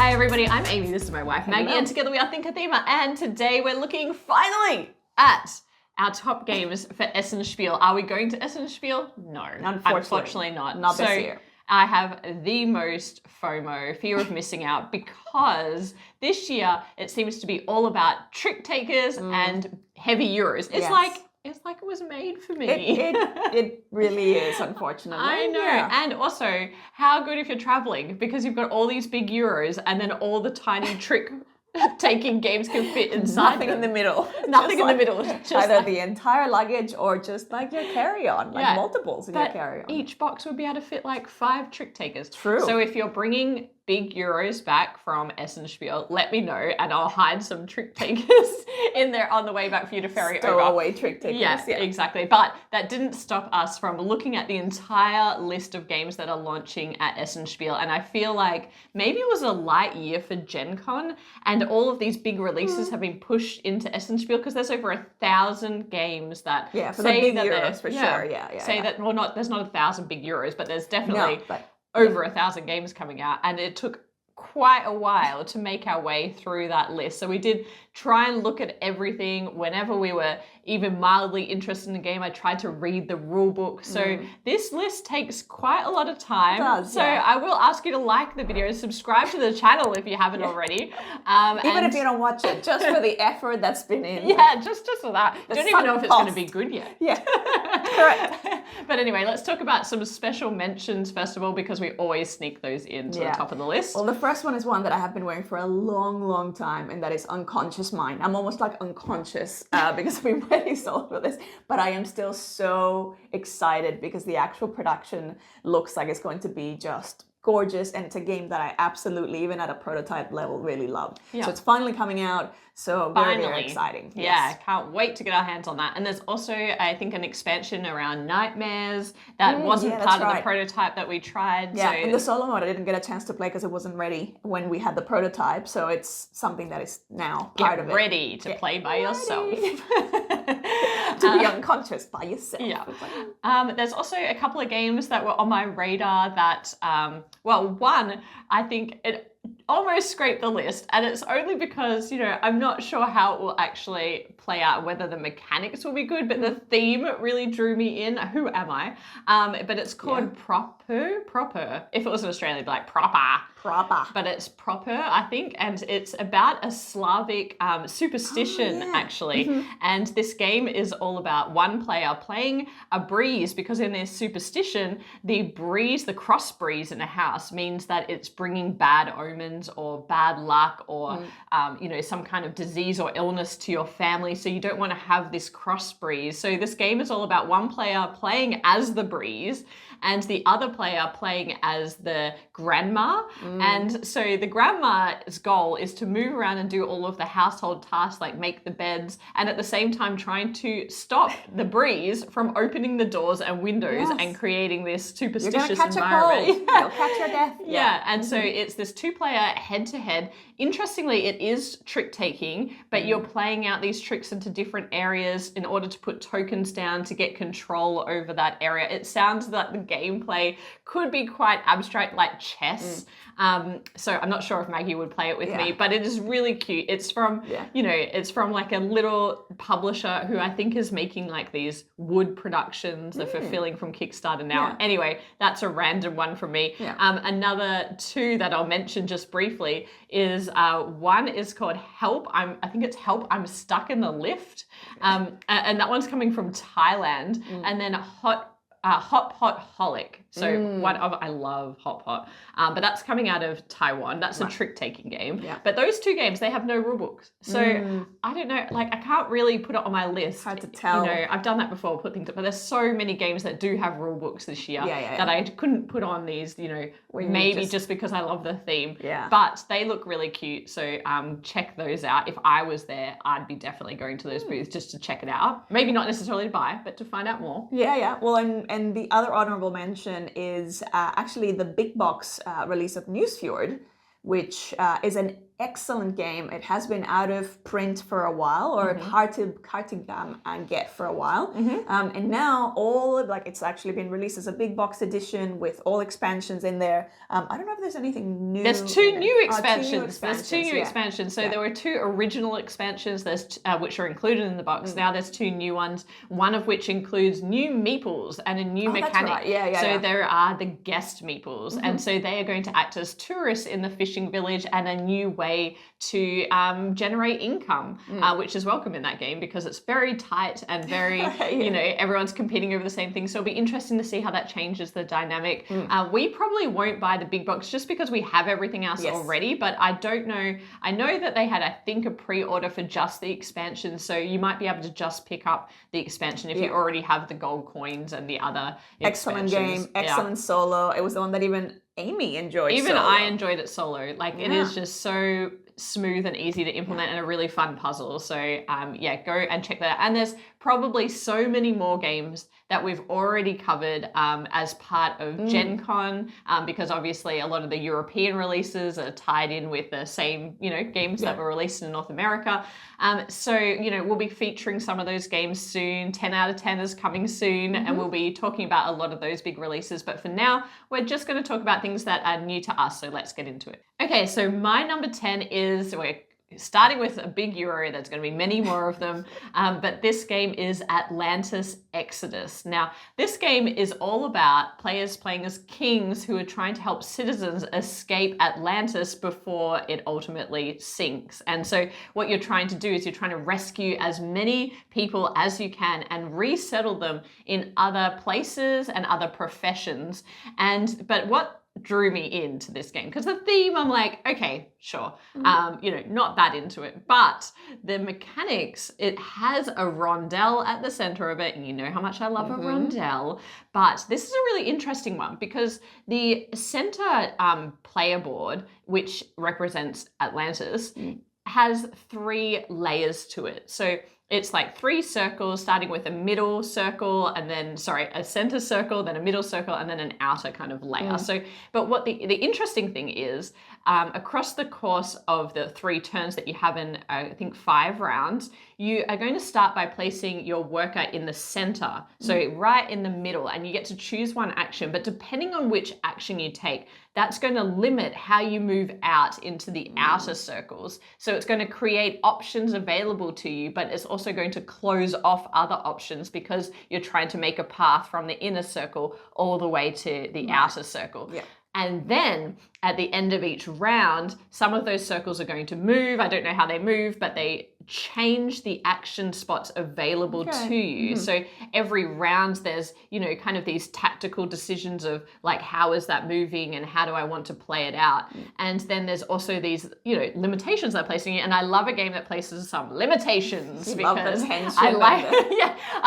Hi everybody, I'm Amy, this is my wife Maggie, and together we are ThinkerThemer, and today we're looking finally at our top games for Essen Spiel. Are we going to Essen Spiel? No, unfortunately not. Not this year. I have the most FOMO, fear of missing out, because this year it seems to be all about trick takers and heavy euros. It's like it was made for me. It really is, unfortunately. I know. Yeah. And also, how good if you're traveling, because you've got all these big euros and then all the tiny trick taking games can fit inside Nothing in the middle. Nothing in the middle. Just either the entire luggage or just like your carry-on, like multiples in your carry-on. Each box would be able to fit like 5 trick takers. True. So if you're bringing big euros back from Essen Spiel, let me know and I'll hide some trick takers in there on the way back for you to ferry over. Stowaway trick takers. Yeah, exactly. But that didn't stop us from looking at the entire list of games that are launching at Essen Spiel, and I feel like maybe it was a light year for Gen Con, and all of these big releases have been pushed into Essen Spiel because there's over 1,000 games that for the big euros for sure. Say that, well, there's not 1,000 big euros, but there's definitely over 1,000 games coming out, and it took quite a while to make our way through that list. So we did try and look at everything. Whenever we were even mildly interested in the game, I tried to read the rule book. So this list takes quite a lot of time. It does, so I will ask you to like the video, subscribe to the channel if you haven't already. Even if you don't watch it, just for the effort that's been in. Yeah, just for that. I don't even know if it's going to be good yet. Yeah, correct. But anyway, let's talk about some special mentions first of all, because we always sneak those into the top of the list. Well, the first one is one that I have been wearing for a long time, and that is Unconscious Mind. I'm almost like unconscious because I've been ready sold for this, but I am still so excited because the actual production looks like it's going to be just gorgeous, and it's a game that I absolutely, even at a prototype level, really love. So it's finally coming out, so very exciting. Yeah, can't wait to get our hands on that. And there's also, I think, an expansion around Nightmares that wasn't part of the prototype that we tried. Yeah, in the solo mode I didn't get a chance to play because it wasn't ready when we had the prototype, so it's something that is now part of it. Get ready to play by yourself. To be unconscious by yourself. Yeah. There's also a couple of games that were on my radar that, well, one, I think it almost scraped the list, and it's only because, you know, I'm not sure how it will actually play out, whether the mechanics will be good, but the theme really drew me in. Who am I? But it's called Propuh. If it was in Australia, it'd be like Proper. But it's Propuh, I think, and it's about a Slavic superstition, actually. And this game is all about one player playing a breeze, because in their superstition, the breeze, the cross breeze in a house means that it's bringing bad omens or bad luck or, you know, some kind of disease or illness to your family. So you don't want to have this cross breeze. So this game is all about one player playing as the breeze and the other player playing as the grandma. And so the grandma's goal is to move around and do all of the household tasks, like make the beds, and at the same time trying to stop the breeze from opening the doors and windows and creating this superstitious environment. You'll catch your death. And so it's this 2-player head-to-head. Interestingly, it is trick-taking, but you're playing out these tricks into different areas in order to put tokens down to get control over that area. It sounds like the gameplay could be quite abstract, like chess. So I'm not sure if Maggie would play it with me, but it is really cute. It's from, you know, it's from like a little publisher who I think is making like these wood productions. They're fulfilling from Kickstarter now. Anyway, that's a random one from me. Another 2 that I'll mention just briefly is one is called Help. I think it's Help, I'm Stuck in the Lift. And that one's coming from Thailand. And then Pot Holic. So I love Hot Pot, but that's coming out of Taiwan. That's a trick-taking game. But those 2 games, they have no rule books. So I don't know, like I can't really put it on my list. Hard to tell. You know, I've done that before, put things up, but there's so many games that do have rule books this year that I couldn't put on these, you know, maybe just because I love the theme. But they look really cute. So check those out. If I was there, I'd be definitely going to those booths just to check it out. Maybe not necessarily to buy, but to find out more. Well, and the other honorable mention is actually the Big Box release of Nusfjord, which is an excellent game. It has been out of print for a while, or hard to get for a while. And now it's actually been released as a big box edition with all expansions in there. I don't know if there's anything new. There's two new expansions. There's two new expansions. So there were two original expansions, which are included in the box. Now there's two new ones. One of which includes new meeples and a new mechanic. That's right. So there are the guest meeples, and so they are going to act as tourists in the fishing village and a new way to generate income, which is welcome in that game because it's very tight and very, everyone's competing over the same thing. So it'll be interesting to see how that changes the dynamic. We probably won't buy the big box just because we have everything else already, but I don't know. I know that they had, I think, a pre-order for just the expansion, so you might be able to just pick up the expansion if you already have the gold coins and the other excellent game, excellent solo. It was the one that even Amy enjoyed. Even I enjoyed it solo. Like it is just so smooth and easy to implement and a really fun puzzle. So go and check that out. And there's probably so many more games that we've already covered as part of Gen Con, because obviously a lot of the European releases are tied in with the same, games that were released in North America. We'll be featuring some of those games soon. 10 out of 10 is coming soon, and we'll be talking about a lot of those big releases. But for now, we're just going to talk about things that are new to us. So let's get into it. Okay, so my number 10 is, we're starting with a big Euro. There's going to be many more of them, but this game is Atlantis Exodus. Now, this game is all about players playing as kings who are trying to help citizens escape Atlantis before it ultimately sinks. And so what you're trying to do is you're trying to rescue as many people as you can and resettle them in other places and other professions. But what drew me into this game, because the theme, I'm like, okay, sure, not that into it, but the mechanics, it has a rondelle at the center of it, and you know how much I love a rondelle, but this is a really interesting one because the center player board, which represents Atlantis, has 3 layers to it. So it's like 3 circles, starting with a middle circle, and then, a center circle, then a middle circle, and then an outer kind of layer. But what the interesting thing is, across the course of the 3 turns that you have in, I think, 5 rounds, you are going to start by placing your worker in the center, so right in the middle, and you get to choose one action, but depending on which action you take, that's going to limit how you move out into the outer circles. So it's going to create options available to you, but it's also going to close off other options because you're trying to make a path from the inner circle all the way to the outer circle. And then at the end of each round, some of those circles are going to move. I don't know how they move, but they change the action spots available to you. So every round there's, kind of these tactical decisions of like, how is that moving and how do I want to play it out? And then there's also these, limitations they're placing. And I love a game that places some limitations because I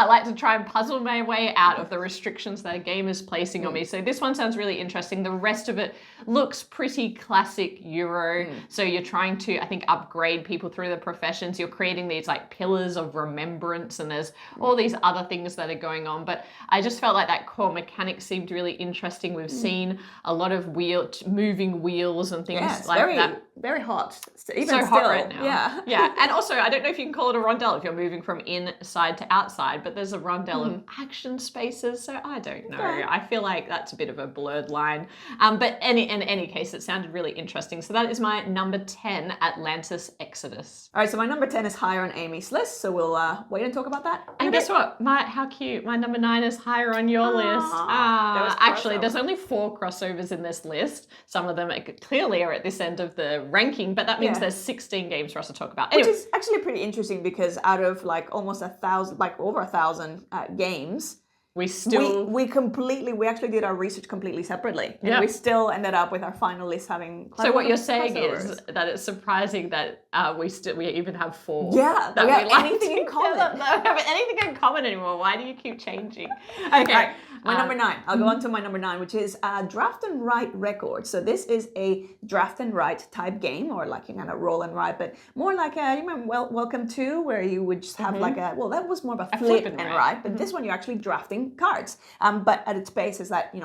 like to try and puzzle my way out of the restrictions that a game is placing on me. So this one sounds really interesting. The rest of it looks pretty classic Euro. So you're trying to, I think, upgrade people through the professions. You're creating these like pillars of remembrance, and there's all these other things that are going on. But I just felt like that core mechanic seemed really interesting. We've seen a lot of moving wheels and things like that. Very hot. Even so hot right now. Yeah. And also, I don't know if you can call it a rondelle if you're moving from inside to outside, but there's a rondelle of action spaces. So I don't know. I feel like that's a bit of a blurred line. But in any case, it sounded really interesting. So that is my number 10, Atlantis Exodus. All right, so my number 10 is higher on Amy's list, so we'll wait and talk about that. And guess what? How cute. My number 9 is higher on your list. Actually, there's only 4 crossovers in this list. Some of them clearly are at this end of the ranking, but that means there's 16 games for us to talk about. Anyway. Which is actually pretty interesting because out of like almost 1,000, like over 1,000 games, we actually did our research completely separately. And we still ended up with our final list having. So what you're saying is that it's surprising that we even have 4. Yeah, that we have anything in common. Don't have anything in common anymore. Why do you keep changing? Okay. Right. My number 9. I'll go on to my number 9, which is Draft and Write Record. So this is a draft and write type game, or like you kind of roll and write, but more like you remember Welcome To, where you would just have like that was more of a flip and write, but this one you're actually drafting cards. But at its base is that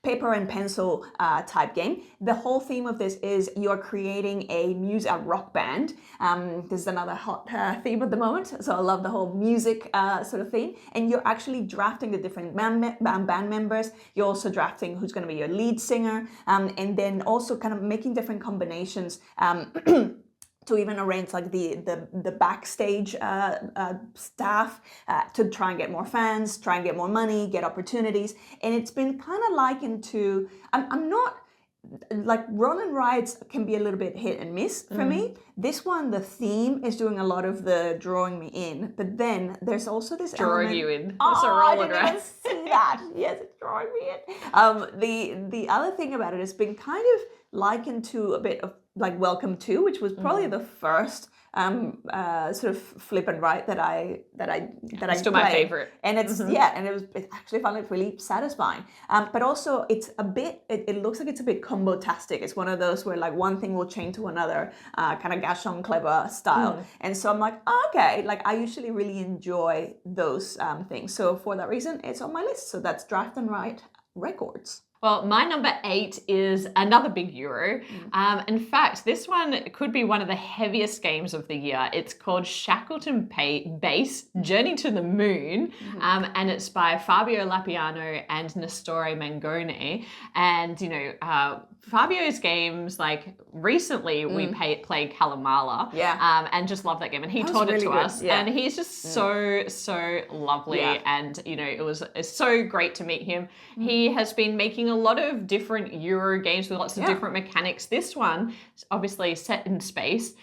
paper and pencil type game. The whole theme of this is you're creating a rock band. This is another hot theme at the moment, so I love the whole music sort of theme. And you're actually drafting the different band members. You're also drafting who's going to be your lead singer, and then also kind of making different combinations. To even arrange like the backstage staff to try and get more fans, try and get more money, get opportunities. And it's been kind of likened to, I'm not, like roll and rides can be a little bit hit and miss for me. This one, the theme is doing a lot of the drawing me in, but then there's also this drawing element, you in. That's a roll I and didn't ride. even see that. Yes, it's drawing me in. The other thing about it has been kind of likened to a bit of like Welcome To, which was probably the first sort of flip and write that I Still played. my favorite. And it's and it actually found it really satisfying. But also it's a bit, it looks like it's a bit combo-tastic. It's one of those where like one thing will chain to another, kind of Gashon Clever style. And so I'm like, oh, okay, like I usually really enjoy those things. So for that reason, it's on my list. So that's Draft and Write Records. Well, my number 8 is another big Euro. In fact, this one could be one of the heaviest games of the year. It's called Shackleton Base, Journey to the Moon, and it's by Fabio Lappiano and Nestore Mangone. And, you know, Fabio's games, like recently we played Kalamala, and just love that game. And he taught it to us, and he's just so lovely. And you know, it's so great to meet him. He has been making a lot of different Euro games with lots of different mechanics. This one is obviously set in space,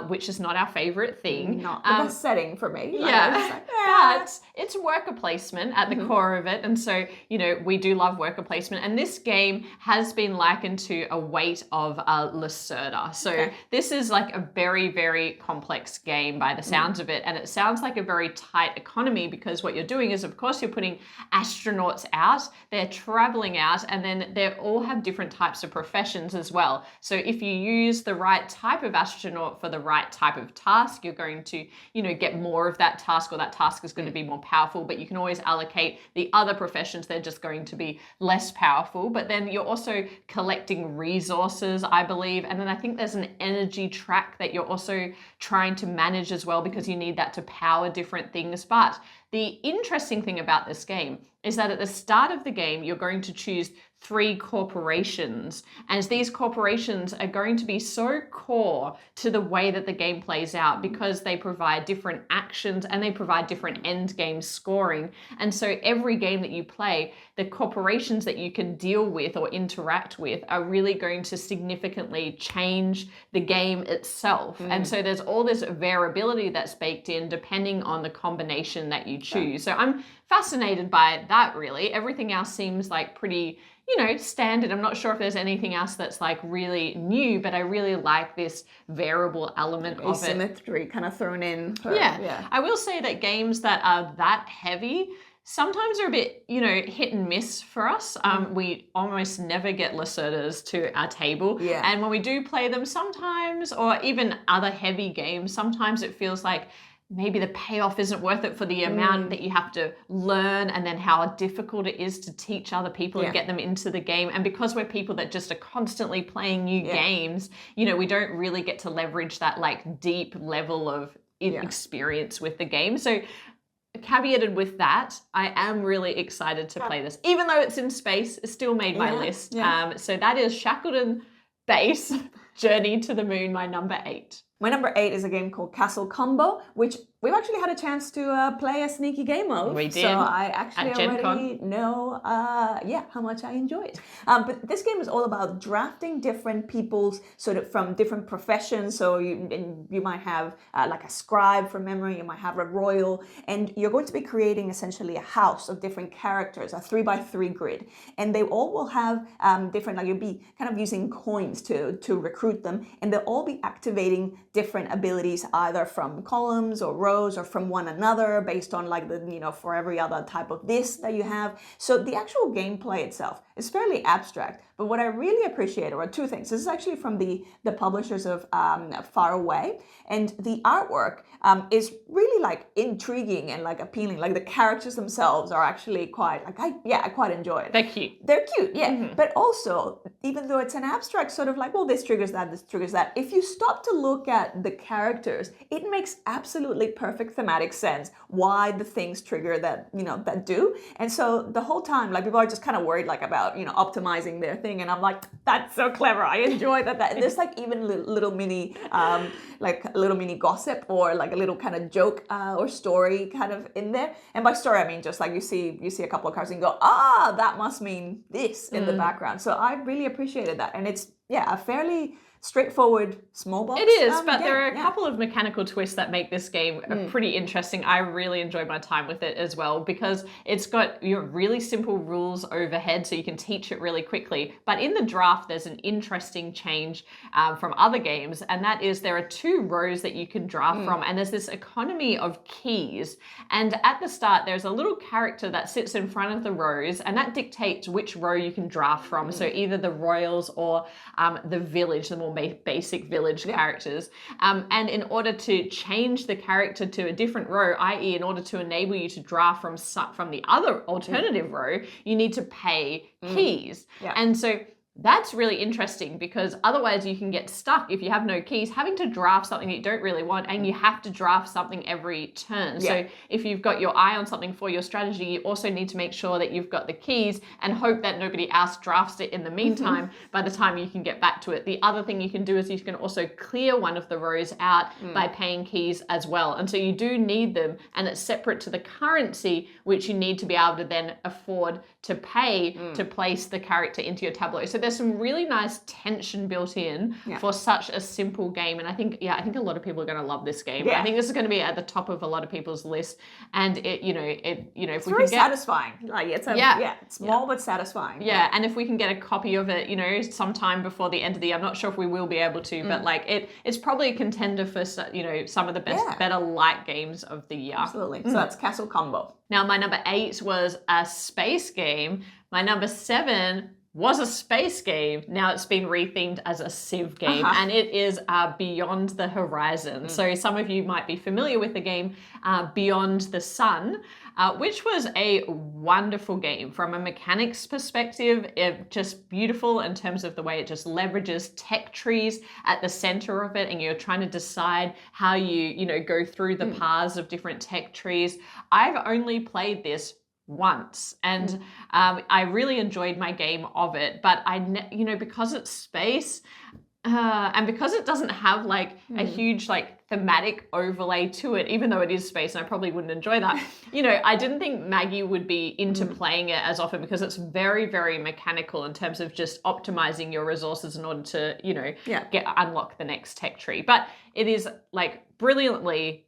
which is not our favorite thing. Not the best setting for me. But it's worker placement at the core of it, and so you know we do love worker placement. And this game has been likened to a weight of a Lacerda. So this is like a very complex game by the sounds of it, and it sounds like a very tight economy because what you're doing is, of course, you're putting astronauts out. They're traveling out, and then they all have different types of professions as well. So if you use the right type of astronaut for the right type of task, you're going to, you know, get more of that task, or that task is going to be more powerful. But you can always allocate the other professions, they're just going to be less powerful. But then you're also collecting resources, I believe. And then I think there's an energy track that you're also trying to manage as well, because you need that to power different things. But the interesting thing about this game is that at the start of the game, you're going to choose 3 corporations, and these corporations are going to be so core to the way that the game plays out because they provide different actions and they provide different end game scoring. And so every game that you play, the corporations that you can deal with or interact with are really going to significantly change the game itself. And so there's all this variability that's baked in depending on the combination that you choose. So I'm fascinated by that, really. Everything else seems like pretty, you know, standard. I'm not sure if there's anything else that's like really new, but I really like this variable element of it. Asymmetry kind of thrown in. I will say that games that are that heavy sometimes are a bit, you know, hit and miss for us. We almost never get Lacerdas to our table. And when we do play them sometimes, or even other heavy games, sometimes it feels like maybe the payoff isn't worth it for the amount that you have to learn, and then how difficult it is to teach other people and get them into the game. And because we're people that just are constantly playing new games, you know, we don't really get to leverage that like deep level of experience with the game. So caveated with that, I am really excited to play this. Even though it's in space, it still made my list. So that is Shackleton Base, Journey to the Moon, my number 8. My number 8 is a game called Castle Combo, which we've actually had a chance to play a sneaky game of. We did. So I actually already Gen Con. know how much I enjoy it. But this game is all about drafting different people's sort of from different professions. So you might have like a scribe from memory, you might have a royal, and you're going to be creating essentially a house of different characters, a 3x3 grid. And they all will have different, like you'll be kind of using coins to recruit them, and they'll all be activating different abilities either from columns or rows are from one another based on like the, you know, for every other type of this that you have. So the actual gameplay itself is fairly abstract. But what I really appreciate are two things. This is actually from the publishers of Far Away, and the artwork is really like intriguing and like appealing. Like the characters themselves are actually quite like I quite enjoy it. They're cute. They're cute, yeah. But also, even though it's an abstract sort of like, well, this triggers that, this triggers that. If you stop to look at the characters, it makes absolutely perfect thematic sense why the things trigger that, you know, that do. And so the whole time, like people are just kind of worried like about, you know, optimizing their thing. And I'm like, that's so clever. I enjoy that. And there's like even little mini, like a little mini gossip or like a little kind of joke or story kind of in there. And by story, I mean just like you see a couple of cards and you go, that must mean this in the background. So I really appreciated that. And it's, yeah, a fairly straightforward small box. It is, but there are a couple of mechanical twists that make this game pretty interesting. I really enjoyed my time with it as well because it's got your really simple rules overhead so you can teach it really quickly. But in the draft, there's an interesting change from other games, and that is there are 2 rows that you can draft from, and there's this economy of keys. And at the start, there's a little character that sits in front of the rows, and that dictates which row you can draft from. So either the royals or the village, the more basic village characters. And in order to change the character to a different row, i.e. in order to enable you to draft from the other alternative row, you need to pay keys. And so that's really interesting because otherwise you can get stuck if you have no keys having to draft something that you don't really want, and you have to draft something every turn. So if you've got your eye on something for your strategy, you also need to make sure that you've got the keys and hope that nobody else drafts it in the meantime by the time you can get back to it. The other thing you can do is you can also clear one of the rows out by paying keys as well. And so you do need them, and it's separate to the currency which you need to be able to then afford to pay to place the character into your tableau. So there's some really nice tension built in for such a simple game, and I think a lot of people are going to love this game. I think this is going to be at the top of a lot of people's list, and if we very can get satisfying. Like it's it's small but satisfying. And if we can get a copy of it, sometime before the end of the year, I'm not sure if we will be able to, but like it's probably a contender for some of the better light games of the year. Absolutely. So that's Castle Combo. Now my number 8 was a space game. My number 7 was a space game. Now it's been rethemed as a Civ game, and it is Beyond the Horizon. So some of you might be familiar with the game Beyond the Sun, which was a wonderful game from a mechanics perspective. Just beautiful in terms of the way it just leverages tech trees at the center of it, and you're trying to decide how you go through the paths of different tech trees. I've only played this once, and I really enjoyed my game of it, but because it's space and because it doesn't have like a huge like thematic overlay to it, even though it is space and I probably wouldn't enjoy that, I didn't think Maggie would be into playing it as often because it's very, very mechanical in terms of just optimizing your resources in order to, unlock the next tech tree. But it is like brilliantly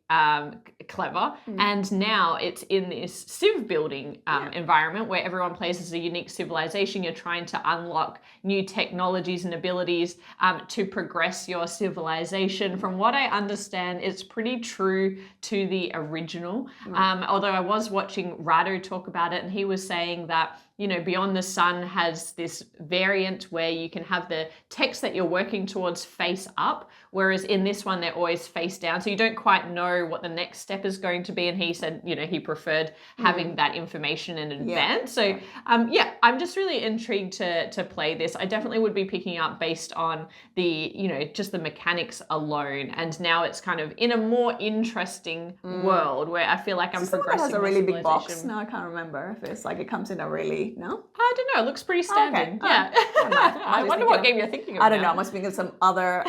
clever, and now it's in this civ building environment where everyone plays as a unique civilization. You're trying to unlock new technologies and abilities to progress your civilization. From what I understand, it's pretty true to the original, although I was watching Rado talk about it, and he was saying that Beyond the Sun has this variant where you can have the text that you're working towards face up, whereas in this one they're always face down, so you don't quite know what the next step is going to be. And he said he preferred having that information in advance. So I'm just really intrigued to play this. I definitely would be picking up based on the just the mechanics alone, and now it's kind of in a more interesting world where I feel like I'm progressing. It has a really big box. No, I can't remember if it's like it comes in a really I don't know. It looks pretty standard. I wonder what game you're thinking of. I don't know. I must think of some other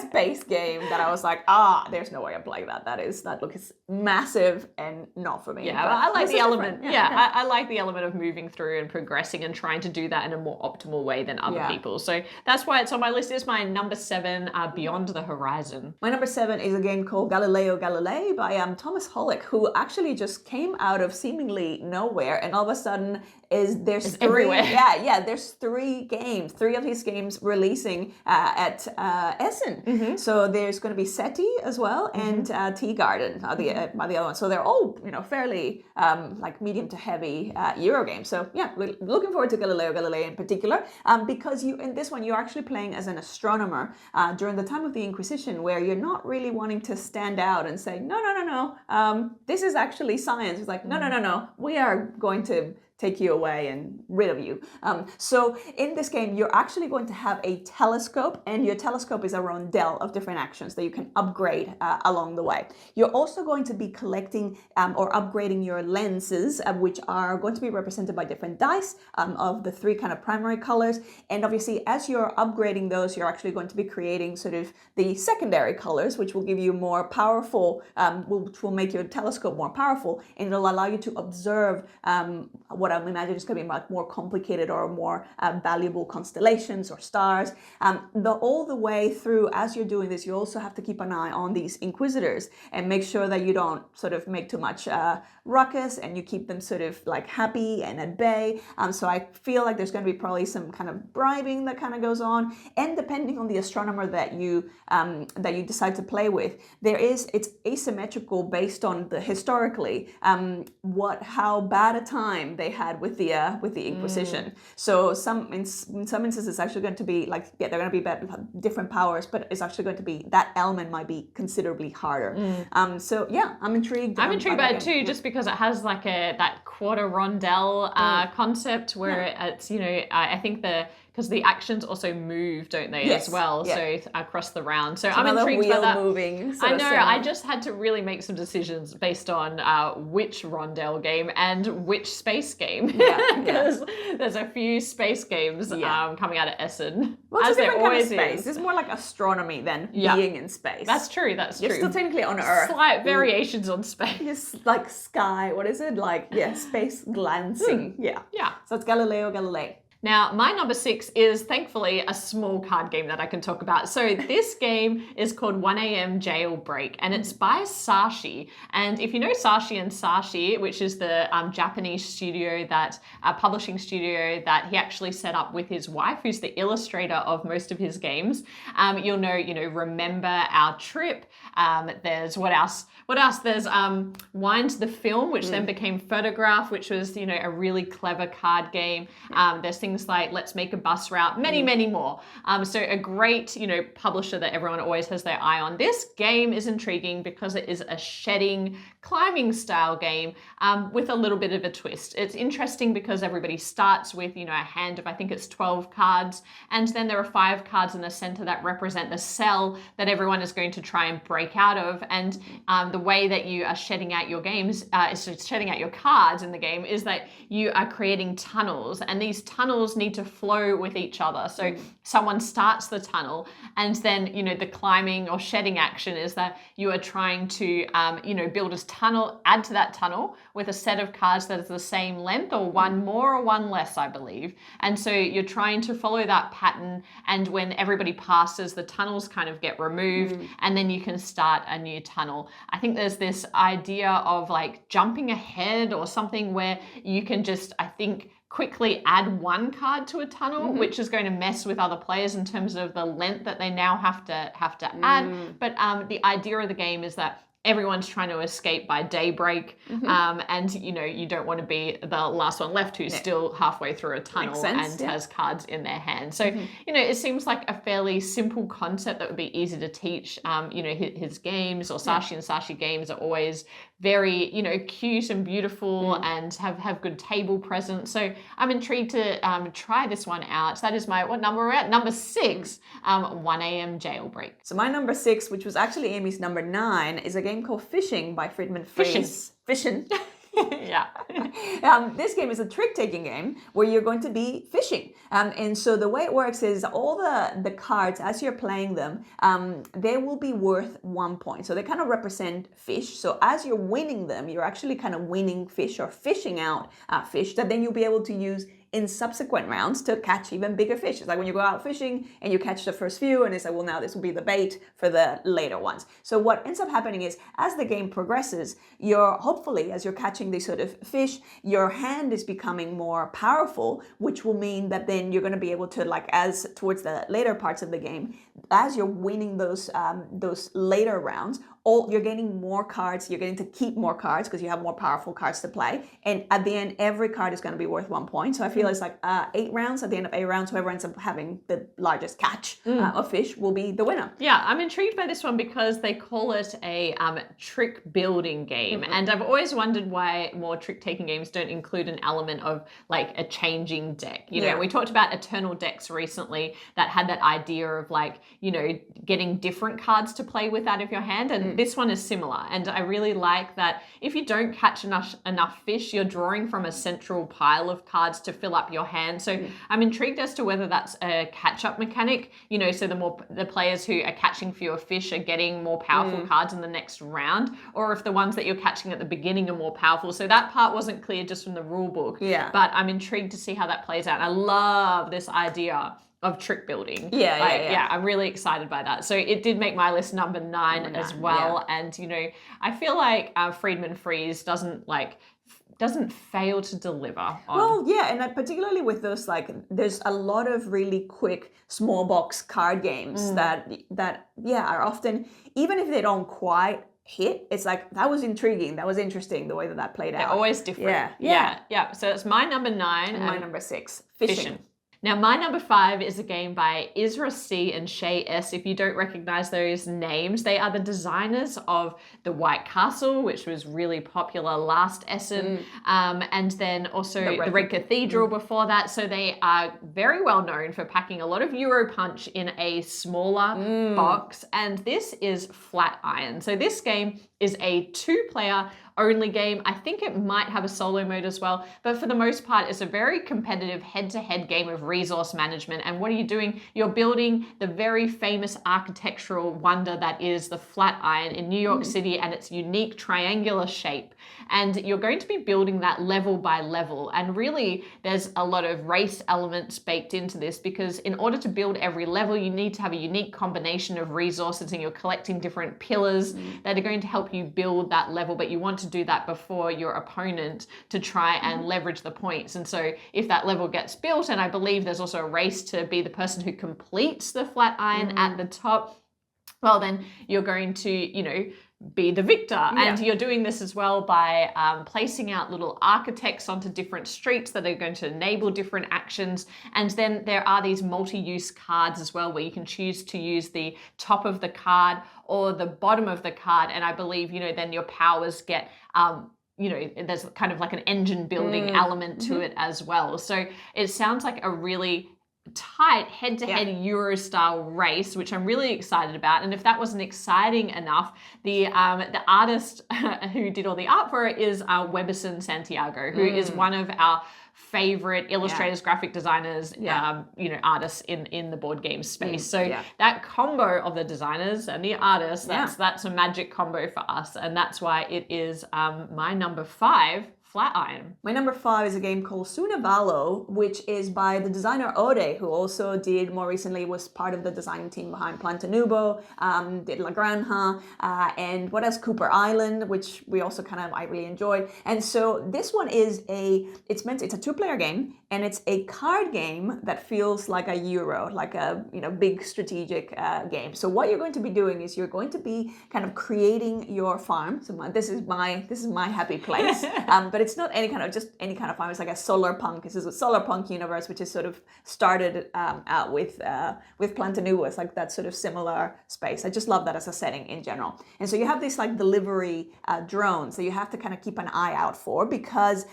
space game that I was like, there's no way I'm playing that. That looks massive and not for me. Yeah, I like the element. I like the element of moving through and progressing and trying to do that in a more optimal way than other people. So that's why it's on my list. It's my number 7, Beyond the Horizon. My number 7 is a game called Galileo Galilei by Thomas Holic, who actually just came out of seemingly nowhere, and all of a sudden there's 3 everywhere. There's 3 of his games releasing at Essen. So there's going to be SETI as well, and tea garden are the other one. So they're all fairly like medium to heavy Euro games. So yeah, we're looking forward to Galilei in particular, because in this one you're actually playing as an astronomer during the time of the Inquisition, where you're not really wanting to stand out and say no, this is actually science. It's like no, we are going to take you away and rid of you. So in this game, you're actually going to have a telescope, and your telescope is a rondel of different actions that you can upgrade along the way. You're also going to be collecting or upgrading your lenses, which are going to be represented by different dice of the three kind of primary colors. And obviously, as you're upgrading those, you're actually going to be creating sort of the secondary colors, which will give you more powerful, which will make your telescope more powerful, and it'll allow you to observe what I imagine is going to be much more complicated or more valuable constellations or stars. All the way through, as you're doing this, you also have to keep an eye on these inquisitors and make sure that you don't sort of make too much ruckus, and you keep them sort of like happy and at bay. So I feel like there's going to be probably some kind of bribing that kind of goes on, and depending on the astronomer that you decide to play with, it's asymmetrical based on the historically how bad a time they had with the Inquisition. So in some instances it's actually going to be like, yeah, they're going to be different powers, but it's actually going to be that element might be considerably harder. So yeah, I'm intrigued. I'm intrigued by it too, just because it has like that quarter rondel concept where it's I think because the actions also move, don't they, as well? Yeah. So across the round. So I'm intrigued by that. Moving. I know. I just had to really make some decisions based on which rondel game and which space game, because there's a few space games coming out of Essen. Well, it's a different kind of space. It's more like astronomy than being in space. That's true. You're still technically on Earth. Slight variations on space. It's like sky. What is it? Like space glancing. Yeah. So it's Galilei. Now, my number 6 is thankfully a small card game that I can talk about. So this game is called 1 AM Jailbreak, and it's by Sashi. And if you know Sashi and Sashi, which is the Japanese studio publishing studio that he actually set up with his wife, who's the illustrator of most of his games, you'll know, Remember Our Trip. There's what else? There's Wind the Film, which then became Photograph, which was, a really clever card game. There's things like Let's Make a Bus Route, many more. So a great, publisher that everyone always has their eye on. This game is intriguing because it is a shedding, climbing style game with a little bit of a twist. It's interesting because everybody starts with, a hand of, I think it's 12 cards, and then there are 5 cards in the center that represent the cell that everyone is going to try and break out of. And the way that you are shedding out your shedding out your cards in the game is that you are creating tunnels, and these tunnels need to flow with each other. So someone starts the tunnel, and then the climbing or shedding action is that you are trying to build a tunnel, add to that tunnel with a set of cards that is the same length, or one more or one less, I believe. And so you're trying to follow that pattern, and when everybody passes, the tunnels kind of get removed, and then you can start a new tunnel. I think there's this idea of like jumping ahead or something where you can just, I think, quickly add one card to a tunnel, which is going to mess with other players in terms of the length that they now have to add. But the idea of the game is that everyone's trying to escape by daybreak, and you don't want to be the last one left who's still halfway through a tunnel and has cards in their hand. So it seems like a fairly simple concept that would be easy to teach. His games, or Sashi and Sashi games, are always very cute and beautiful and have good table presence. So I'm intrigued to try this one out. So that is what number we're at? Number 6, 1 AM Jailbreak. So my number 6, which was actually Amy's number 9, is a game called Fishing by Friedman Freeze. Fishing. Yeah. This game is a trick-taking game where you're going to be fishing. And so the way it works is all the cards, as you're playing them, they will be worth 1 point. So they kind of represent fish. So as you're winning them, you're actually kind of winning fish or fishing out fish that then you'll be able to use in subsequent rounds to catch even bigger fish. It's like when you go out fishing and you catch the first few, and it's like, well, now this will be the bait for the later ones. So what ends up happening is, as the game progresses, hopefully, as you're catching these sort of fish, your hand is becoming more powerful, which will mean that then you're going to be able to, like, as towards the later parts of the game, as you're winning those later rounds, you're getting more cards. You're getting to keep more cards because you have more powerful cards to play. And at the end, every card is going to be worth 1 point. So I feel it's like 8 rounds. At the end of 8 rounds, whoever ends up having the largest catch of fish will be the winner. Yeah, I'm intrigued by this one because they call it a trick building game. And I've always wondered why more trick taking games don't include an element of like a changing deck. You know, we talked about Eternal decks recently that had that idea of like, you know, getting different cards to play with out of your hand. And this one is similar. And I really like that if you don't catch enough fish, you're drawing from a central pile of cards to fill up your hand. So I'm intrigued as to whether that's a catch-up mechanic, you know, so the players who are catching fewer fish are getting more powerful cards in the next round, or if the ones that you're catching at the beginning are more powerful. So that part wasn't clear just from the rule book. Yeah. But I'm intrigued to see how that plays out. And I love this idea of trick building. Yeah, I'm really excited by that. So it did make my list number 9 as well. Yeah. And, you know, I feel like Friedman Freeze doesn't fail to deliver on. Well, yeah, and particularly with those, like, there's a lot of really quick small box card games that are often, even if they don't quite hit, it's like, that was intriguing, that was interesting, the way that played out. They're always different. Yeah. So it's my number 9. And my number 6, fishing. Now, my number 5 is a game by Isra C and Shay S. If you don't recognize those names, they are the designers of the White Castle, which was really popular last Essen, and then also the Red Cathedral before that. So they are very well known for packing a lot of Euro punch in a smaller box. And this is Flatiron. So this game is a 2-player only game. I think it might have a solo mode as well, but for the most part, it's a very competitive head-to-head game of resource management. And what are you doing? You're building the very famous architectural wonder that is the Flatiron in New York City and its unique triangular shape. And you're going to be building that level by level. And really, there's a lot of race elements baked into this because in order to build every level, you need to have a unique combination of resources, and you're collecting different pillars that are going to help you build that level, but you want to do that before your opponent to try and leverage the points. And so if that level gets built, and I believe there's also a race to be the person who completes the Flatiron at the top, well, then you're going to, you know, be the victor. And you're doing this as well by placing out little architects onto different streets that are going to enable different actions. And then there are these multi-use cards as well, where you can choose to use the top of the card or the bottom of the card. And I believe, you know, then your powers get you know, there's kind of like an engine building element to it as well. So it sounds like a really tight head-to-head Euro style race, which I'm really excited about. And if that wasn't exciting enough, the artist who did all the art for it is Weberson Santiago, who is one of our favorite illustrators, graphic designers, you know, artists in the board game space. So that combo of the designers and the artists, that's a magic combo for us, and that's why it is my number 5. Flatiron. My number 5 is a game called Suna Valo, which is by the designer Ode, who also did, more recently, was part of the design team behind Planta Nubo, did La Granja, and what else? Cooper Island, which we also I really enjoyed. And so this one is it's a 2-player game, and it's a card game that feels like a Euro, like a, you know, big strategic game. So what you're going to be doing is you're going to be kind of creating your farm. So this is my happy place. But it's not any kind of farm. It's like a solar punk. This is a solar punk universe, which is sort of started out with Planta Nubo. It's like that sort of similar space. I just love that as a setting in general. And so you have these like delivery drones that you have to kind of keep an eye out for, because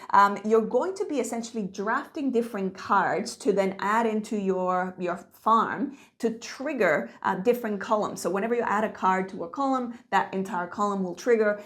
you're going to be essentially drafting different cards to then add into your farm to trigger different columns. So whenever you add a card to a column, that entire column will trigger.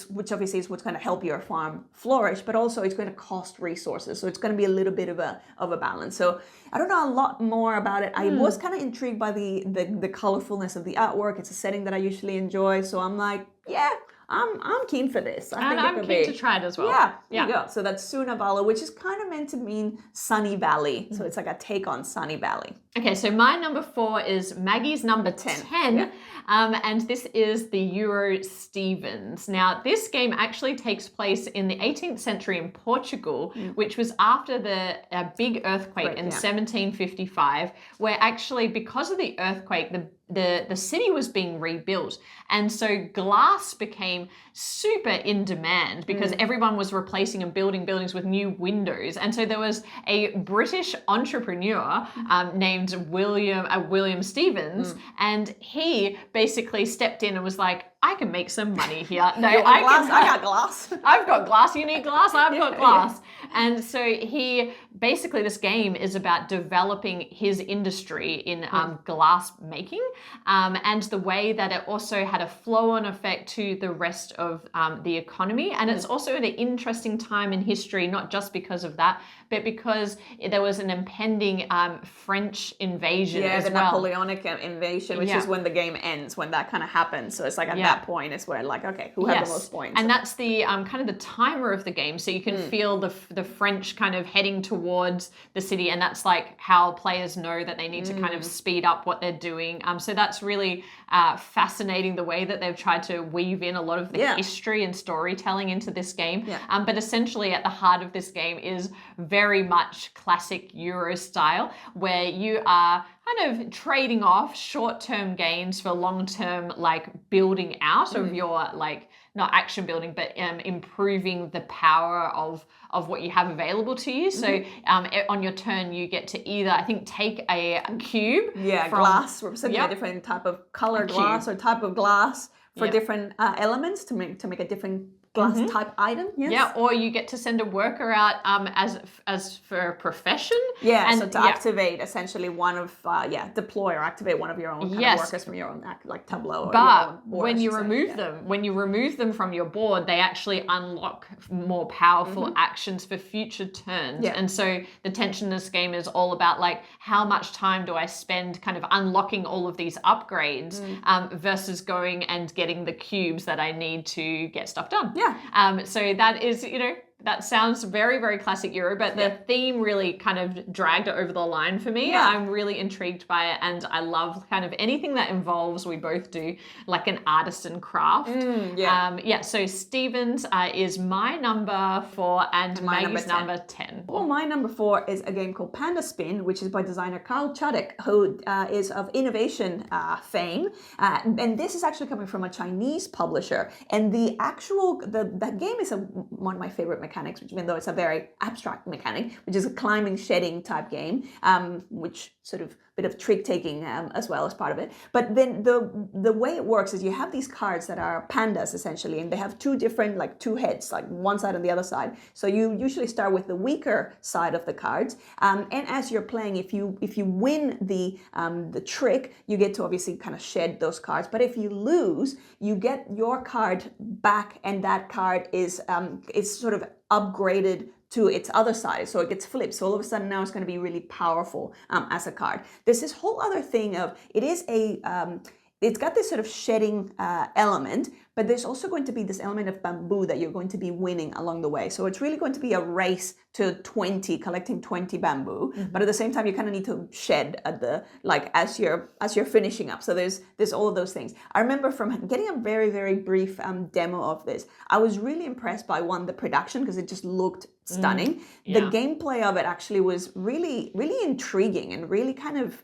Which obviously is what's going to help your farm flourish, but also it's going to cost resources. So it's going to be a little bit of a balance. So I don't know a lot more about it. I was kind of intrigued by the colorfulness of the artwork. It's a setting that I usually enjoy. So I'm like, yeah, I'm keen for this. I'm keen to try it as well. Yeah, there you go. So that's Suna Valo, which is kind of meant to mean Sunny Valley. So it's like a take on Sunny Valley. Okay, so my number 4 is Maggie's number 10. Yeah. And this is the Euro Stevens. Now, this game actually takes place in the 18th century in Portugal, which was after the big earthquake in 1755, where actually, because of the earthquake, the city was being rebuilt. And so glass became super in demand because everyone was replacing and building buildings with new windows. And so there was a British entrepreneur named William Stevens, and he basically stepped in and was like, I can make some money here. No, I got glass. I've got glass. You need glass? I've got glass. And so basically this game is about developing his industry in glass making, and the way that it also had a flow-on effect to the rest of the economy. And it's also an interesting time in history, not just because of that, but because there was an impending French invasion as well. The Napoleonic invasion, which is when the game ends, when that kind of happens. So it's like at that point is where like, okay, who had the most points? And that's the kind of the timer of the game. So you can feel the French kind of heading towards the city, and that's like how players know that they need to kind of speed up what they're doing. So that's really fascinating, the way that they've tried to weave in a lot of the history and storytelling into this game. But essentially at the heart of this game is very much classic Euro style, where you are kind of trading off short-term gains for long-term like building out of your like, not action building, but improving the power of what you have available to you. So on your turn, you get to either, I think, take a cube. Glass, representing a different type of color glass or type of glass for different elements to make a different glass type item. Yeah, or you get to send a worker out as for a profession. And so to activate essentially one of deploy or activate one of your own kind of workers from your own like tableau. Or but your own board, when you remove them from your board, they actually unlock more powerful actions for future turns. And so the tension in this game is all about like, how much time do I spend kind of unlocking all of these upgrades versus going and getting the cubes that I need to get stuff done. So that is, that sounds very, very classic Euro, but the theme really kind of dragged it over the line for me. I'm really intrigued by it, and I love kind of anything that involves, we both do, like an artisan craft. So Stevens is my number 4 and Maggie's number 10. Well, my number 4 is a game called Panda Spin, which is by designer Carl Chudek, who is of innovation fame. And this is actually coming from a Chinese publisher. And the game is one of my favorite mechanics, which even though it's a very abstract mechanic, which is a climbing, shedding type game, which sort of bit of trick taking as well as part of it. But then the way it works is you have these cards that are pandas essentially, and they have two different, like two heads, like one side and the other side. So you usually start with the weaker side of the cards, and as you're playing, if you win the trick, you get to obviously kind of shed those cards. But if you lose, you get your card back, and that card is sort of upgraded to its other side, so it gets flipped. So all of a sudden now it's going to be really powerful as a card. There's this whole other thing of it's got this sort of shedding element, but there's also going to be this element of bamboo that you're going to be winning along the way. So it's really going to be a race to 20, collecting 20 bamboo. But at the same time, you kind of need to shed at the, like, as you're finishing up. So there's all of those things. I remember from getting a very, very brief demo of this, I was really impressed by the production, because it just looked stunning. The gameplay of it actually was really, really intriguing, and really kind of,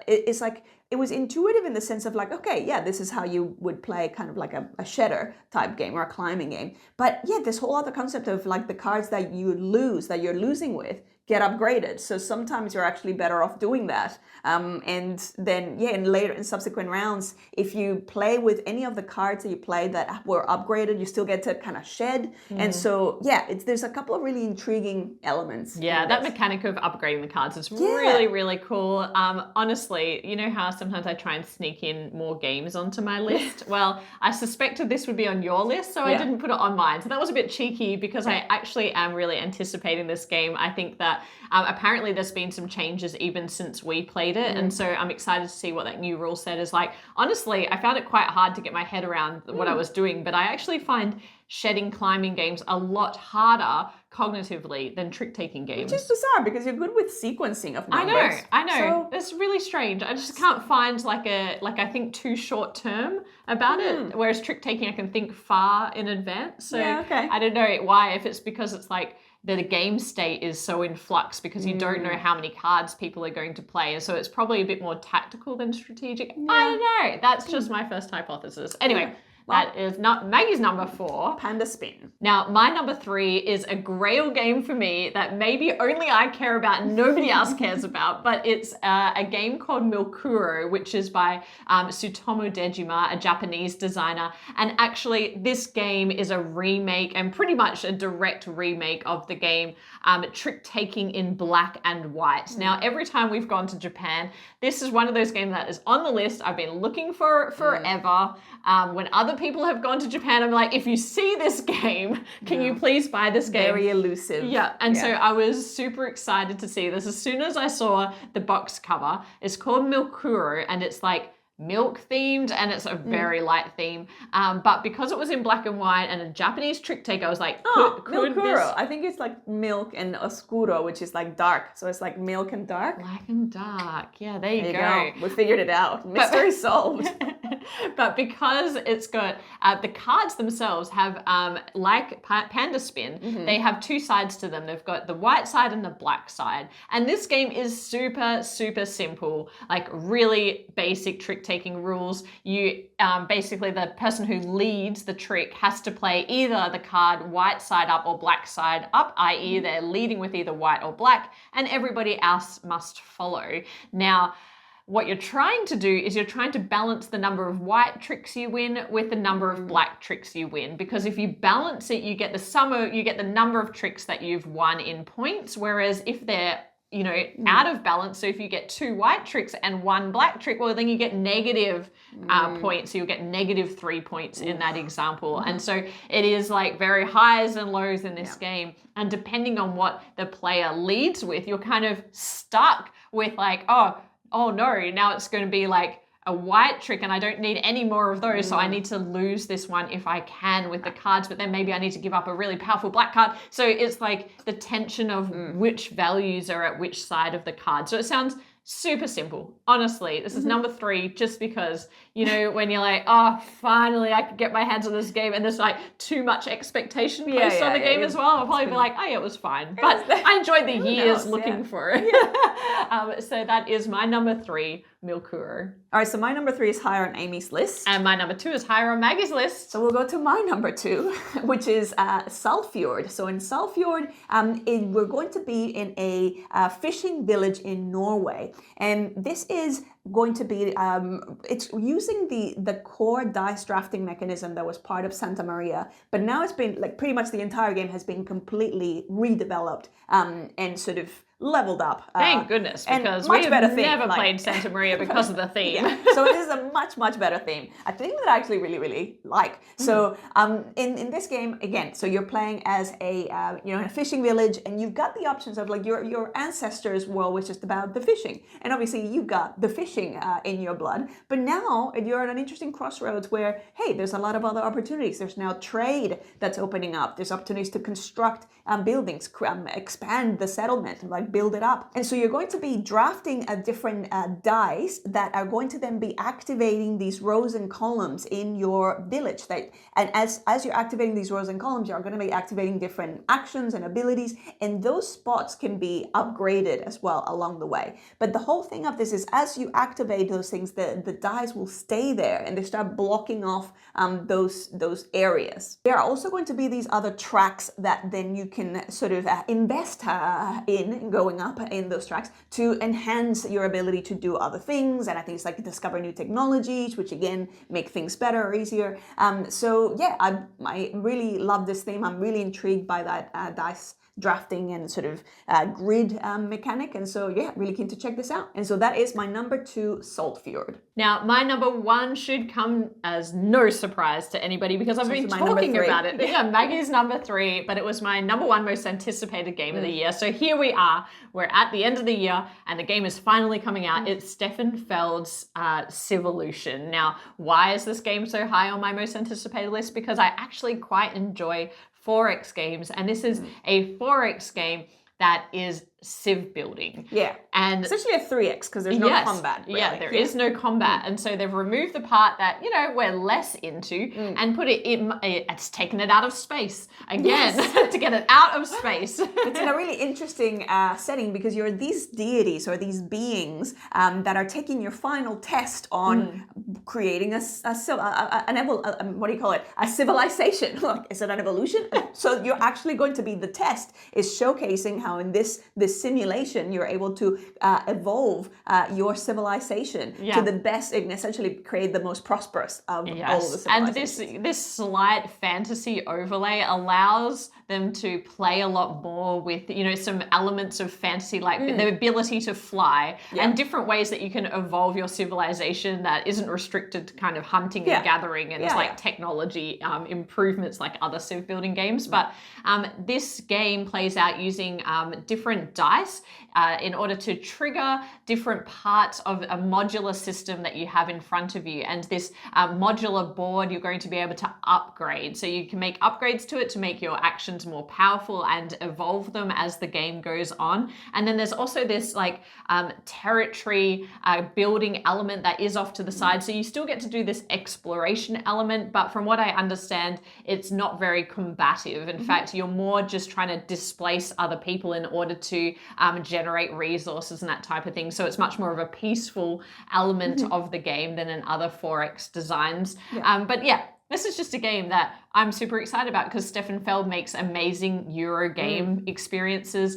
it's like, it was intuitive in the sense of like, okay, yeah, this is how you would play kind of like a shedder type game or a climbing game. But yeah, this whole other concept of like the cards that you lose, that you're losing with, get upgraded. So sometimes you're actually better off doing that. And then, in subsequent rounds, if you play with any of the cards that you played that were upgraded, you still get to kind of shed. And so, there's a couple of really intriguing elements. Yeah, that mechanic of upgrading the cards is really, really cool. Honestly, you know how sometimes I try and sneak in more games onto my list? Well, I suspected this would be on your list, so I didn't put it on mine. So that was a bit cheeky, because I actually am really anticipating this game. I think that apparently there's been some changes even since we played it, and so I'm excited to see what that new rule set is like. Honestly, I found it quite hard to get my head around what I was doing, but I actually find shedding climbing games a lot harder cognitively than trick-taking games. Which is bizarre, because you're good with sequencing of numbers. I know. So it's really strange. I just can't find I think too short term about it, whereas trick-taking I can think far in advance. So I don't know why, if it's because it's like the game state is so in flux because you don't know how many cards people are going to play. And so it's probably a bit more tactical than strategic. Yeah. I don't know. That's just my first hypothesis. Anyway, that is not Maggie's number 4. Panda Spin. Now, my number 3 is a grail game for me that maybe only I care about and nobody else cares about, but it's a game called Milkuro, which is by Tsutomu Dejima, a Japanese designer. And actually, this game is a remake and pretty much a direct remake of the game Trick Taking in Black and White. Now, every time we've gone to Japan, this is one of those games that is on the list. I've been looking for forever. When other people have gone to Japan, I'm like, if you see this game, can you please buy this game? Very elusive. Yeah, and so I was super excited to see this. As soon as I saw the box cover, it's called Milkuro, and it's like milk themed, and it's a very light theme. But because it was in black and white and a Japanese trick take, I was like, could Milkuro. this... I think it's like milk and oscuro, which is like dark. So it's like milk and dark. Black and dark. Yeah, there you go. We figured it out. Mystery solved. But because it's got the cards themselves have like Panda Spin, they have 2 sides to them. They've got the white side and the black side. And this game is super, super simple, like really basic trick taking rules. You basically, the person who leads the trick has to play either the card white side up or black side up, i.e. they're leading with either white or black, and everybody else must follow. Now, what you're trying to do is you're trying to balance the number of white tricks you win with the number of black tricks you win. Because if you balance it, you get the number of tricks that you've won in points. Whereas if they're out of balance, so if you get 2 white tricks and 1 black trick, well, then you get negative points. So you'll get -3 points in that example. And so it is like very highs and lows in this game. And depending on what the player leads with, you're kind of stuck with like, oh no, now it's going to be like a white trick and I don't need any more of those. So I need to lose this one if I can with the cards, but then maybe I need to give up a really powerful black card. So it's like the tension of which values are at which side of the card. So it sounds super simple. Honestly, this is number 3 just because, when you're like, oh, finally I could get my hands on this game, and there's like too much expectation placed on the game as well. I'll probably be like, oh yeah, it was fine. But I enjoyed the years looking for it. So that is my number 3, Milkuro. All right, so my number 3 is higher on Amy's list. And my number 2 is higher on Maggie's list. So we'll go to my number 2, which is Saltfjord. So in Saltfjord, we're going to be in a fishing village in Norway. And this is going to be, it's using the core dice drafting mechanism that was part of Santa Maria. But now it's been, like, pretty much the entire game has been completely redeveloped and sort of leveled up. Thank goodness, because we've never played Santa Maria because of the theme. So it is a much, much better theme. A theme that I actually really, really like. So in this game, again, so you're playing as in a fishing village, and you've got the options of like your ancestors were always just about the fishing. And obviously you got the fishing in your blood. But now you're at an interesting crossroads where, hey, there's a lot of other opportunities. There's now trade that's opening up. There's opportunities to construct buildings, expand the settlement, like build it up. And so you're going to be drafting different dice that are going to then be activating these rows and columns in your village. And as you're activating these rows and columns, you're going to be activating different actions and abilities, and those spots can be upgraded as well along the way. But the whole thing of this is as you activate those things, the dice will stay there and they start blocking off those areas. There are also going to be these other tracks that then you can sort of invest in going up in those tracks to enhance your ability to do other things. And I think it's like discover new technologies, which again make things better or easier. So yeah, I really love this theme. I'm really intrigued by that dice drafting and sort of grid mechanic. And so yeah, really keen to check this out. And so that is my number 2, Saltfjord. Now, my number 1 should come as no surprise to anybody because I've been talking about it. Yeah, Maggie's number 3, but it was my number 1 most anticipated game of the year. So here we are. We're at the end of the year and the game is finally coming out. It's Stefan Feld's Civolution. Now, why is this game so high on my most anticipated list? Because I actually quite enjoy 4X games, and this is a 4X game that is civ building. Yeah. And essentially a 3x because there's no combat. Really. Yeah, there is no combat. And so they've removed the part that, we're less into and put it in, it's taken it out of space again to get it out of space. It's in a really interesting setting because you're these deities or these beings that are taking your final test on creating a civilization. Is it an evolution? So you're actually going to be, the test is showcasing how in this simulation you're able to evolve your civilization to the best and essentially create the most prosperous of all of the civilizations. And this slight fantasy overlay allows them to play a lot more with, some elements of fantasy, like the ability to fly and different ways that you can evolve your civilization that isn't restricted to kind of hunting and gathering and technology improvements like other civ building games. But this game plays out using different dice in order to trigger different parts of a modular system that you have in front of you. And this modular board, you're going to be able to upgrade. So you can make upgrades to it to make your actions more powerful and evolve them as the game goes on. And then there's also this territory building element that is off to the side. So you still get to do this exploration element, but from what I understand, it's not very combative. In fact, you're more just trying to displace other people in order to generate resources and that type of thing. So it's much more of a peaceful element of the game than in other 4X designs. But yeah, this is just a game that I'm super excited about because Stefan Feld makes amazing Euro game experiences.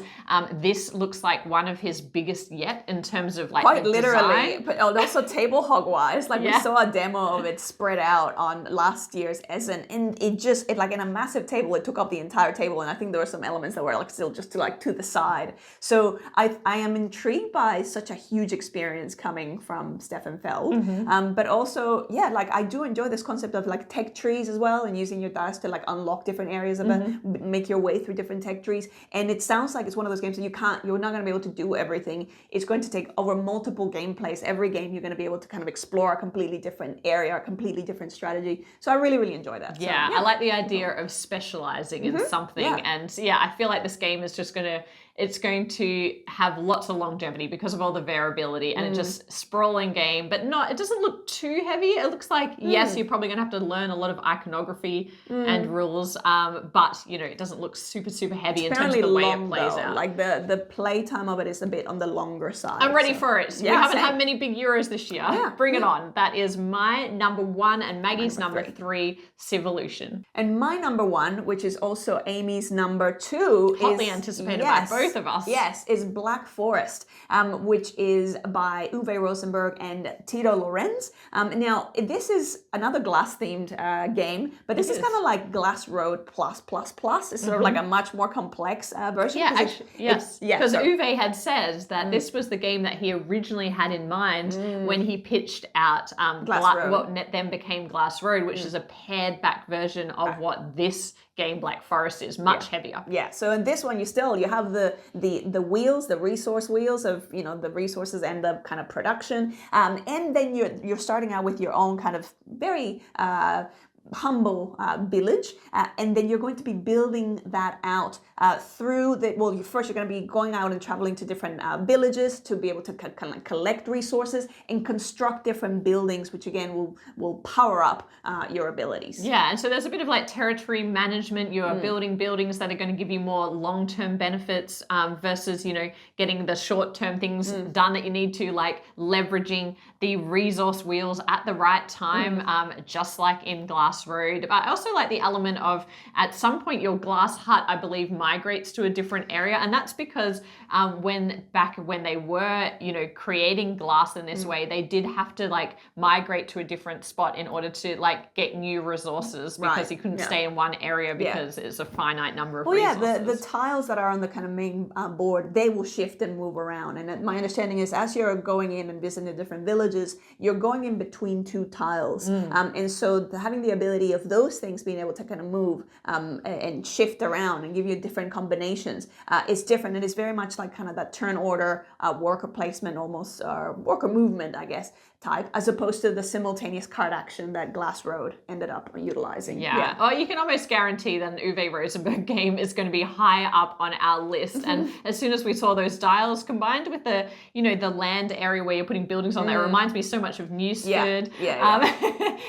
This looks like one of his biggest yet in terms of like quite the literally, design. but also table hog wise. Like we saw a demo of it spread out on last year's Essen, and it like in a massive table, it took up the entire table, and I think there were some elements that were like still just to the side. So I am intrigued by such a huge experience coming from Stefan Feld, but also like I do enjoy this concept of like tech trees as well, and using your dice to like unlock different areas of it, make your way through different tech trees. And it sounds like it's one of those games that you're not going to be able to do everything. It's going to take over multiple gameplays. Every game you're going to be able to kind of explore a completely different area, a completely different strategy. So I really, really enjoy that. Yeah, I like the idea of specializing in something. And I feel like this game is just it's going to have lots of longevity because of all the variability, and it's just sprawling game, but it doesn't look too heavy. It looks like, yes, you're probably going to have to learn a lot of iconography and rules, but it doesn't look super, super heavy in terms of the way it plays out. Like the play time of it is a bit on the longer side. I'm ready for it. We haven't had many big Euros this year. Bring it on. That is my number 1 and Maggie's number 3, Civolution. And my number 1, which is also Amy's number 2, hotly anticipated by both of us. Yes, is Black Forest, which is by Uwe Rosenberg and Tito Lorenz. Now, this is another glass-themed game, but this is kind of like Glass Road plus. It's sort of like a much more complex version. Yeah, actually, yes. Because Uwe had said that this was the game that he originally had in mind when he pitched out what then became Glass Road, which is a pared-back version of what this game Black Forest is, much heavier. Yeah, so in this one you have the wheels, the resource wheels of the resources and the kind of production, and then you're starting out with your own kind of very humble village, and then you're going to be building that out through first you're going to be going out and traveling to different villages to be able to kind of collect resources and construct different buildings, which again will power up your abilities. Yeah, and so there's a bit of like territory management. You are building buildings that are going to give you more long-term benefits versus getting the short-term things done that you need to, like leveraging the resource wheels at the right time, just like in Glass Road. But I also like the element of, at some point, your glass hut, I believe, migrates to a different area, and that's because when they were creating glass in this way, they did have to like migrate to a different spot in order to like get new resources, because you couldn't stay in one area because it's a finite number of resources. The tiles that are on the kind of main board, they will shift and move around, and my understanding is as you're going in and visiting the different villages, you're going in between two tiles, and so having the ability ability of those things being able to kind of move and shift around and give you different combinations is different. It is very much like kind of that turn order, worker placement almost, worker movement, I guess, type, as opposed to the simultaneous card action that Glass Road ended up utilizing. Yeah. Oh, you can almost guarantee that an Uwe Rosenberg game is going to be high up on our list. And as soon as we saw those dials combined with the, the land area where you're putting buildings on there, it reminds me so much of Nusfjord.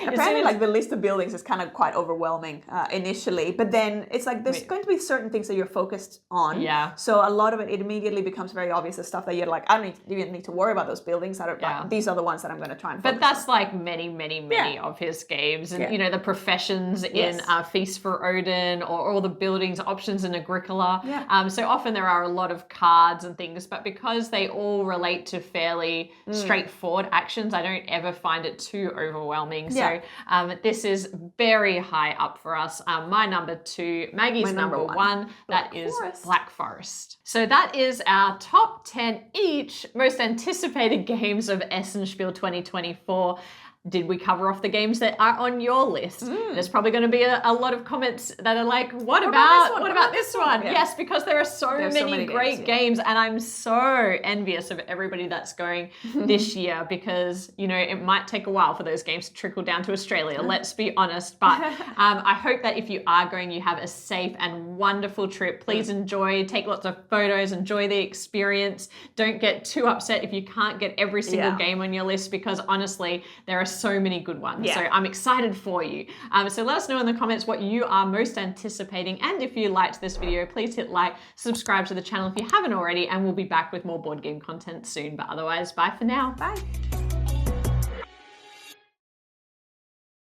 Apparently, like the list of buildings is kind of quite overwhelming initially, but then it's like there's going to be certain things that you're focused on. Yeah. So a lot of it immediately becomes very obvious, the stuff that you're like, I don't even need to worry about those buildings. Like, these are the ones that I'm going to try and focus But that's on. like many of his games. And, the professions in Feast for Odin or all the buildings options in Agricola. Yeah. So often there are a lot of cards and things, but because they all relate to fairly straightforward actions, I don't ever find it too overwhelming. Yeah. So this is very high up for us. My number 2, Maggie's number 1, that is Black Forest. So that is our top 10 each most anticipated games of Essen Spiel 2024. Did we cover off the games that are on your list? There's probably going to be a lot of comments that are like, what about this one? Yeah. Yes, because there are so many great games, and I'm so envious of everybody that's going this year because, it might take a while for those games to trickle down to Australia, let's be honest. But I hope that if you are going, you have a safe and wonderful trip. Please enjoy, take lots of photos, enjoy the experience. Don't get too upset if you can't get every single game on your list because honestly, there are so many good ones. So I'm excited for you. So let us know in the comments what you are most anticipating. And if you liked this video, please hit like, subscribe to the channel if you haven't already, and we'll be back with more board game content soon. But otherwise, bye for now. Bye.